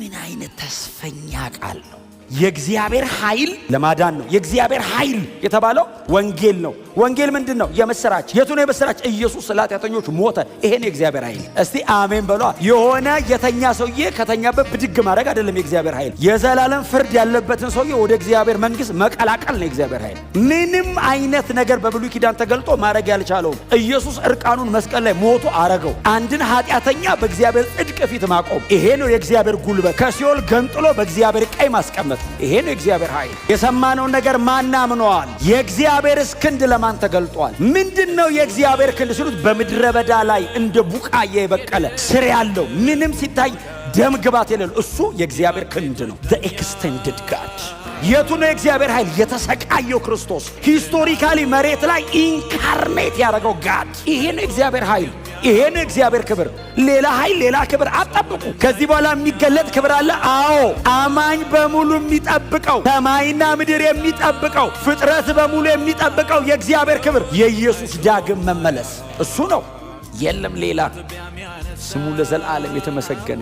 ምን አይነት ተስፈኛ ቃል ነው! የእግዚአብሔር ኃይል ለማዳን ነው። የእግዚአብሔር ኃይል የተባለው ወንጌል ነው። ወንጌል ምንድነው? የምስራች። የቱ ነው የምስራች? ኢየሱስ ስለ ኃጢአተኞች ሞተ። ይሄ ነው የእግዚአብሔር ኃይል። እስቲ አሜን በሏ። የሆነ የተኛ ሰውዬ ከተኛበት ብድግ ማድረግ አይደለም የእግዚአብሔር ኃይል። የዘላለም ፍርድ ያለበትን ሰውዬ ወደ እግዚአብሔር መንግስት መቀላቀል ነው የእግዚአብሔር ኃይል። ምንም አይነት ነገር በብሉይ ኪዳን ተገልጦ ማድረግ ያልቻለውም ኢየሱስ እርቃኑን መስቀል ላይ ሞቶ አረገው። አንድን ኃጢአተኛ በእግዚአብሔር ጽድቅ ፊት ማቆም፣ ይሄ ነው የእግዚአብሔር ጉልበት። ከሲኦል ገንጥሎ በእግዚአብሔር ቀኝ ማስቀመጥ፣ ይሄ ነው የእግዚአብሔር ኃይል። የሰማነውን ነገር ማን አምኗል? የእግዚአብሔር ክንድ ለማን ተገልጧል? ምንድነው የእግዚአብሔር ክንድ ሲሉት በምድረ በዳ ላይ እንደ ቡቃያ የበቀለ ስር ያለው ምንም ሲታይ ደም ግባት የሌለው እሱ የእግዚአብሔር ክንድ ነው። the extended God። የቱ ነው የእግዚአብሔር ኃይል? የተሰቃየው ክርስቶስ ሂስቶሪካሊ መሬት ላይ ኢንካርኔት ያደረገው ጋድ። ይሄ ነው የእግዚአብሔር ኃይል። ይሄ ነው እግዚአብሔር ክብር። ሌላ ኃይል ሌላ ክብር አትጠብቁ። ከዚህ በኋላ የሚገለጥ ክብር አለ። አዎ አማኝ በሙሉ የሚጠብቀው፣ ሰማይና ምድር የሚጠብቀው፣ ፍጥረት በሙሉ የሚጠብቀው የእግዚአብሔር ክብር የኢየሱስ ዳግም መመለስ እሱ ነው። የለም ሌላ። ስሙ ለዘላለም የተመሰገነ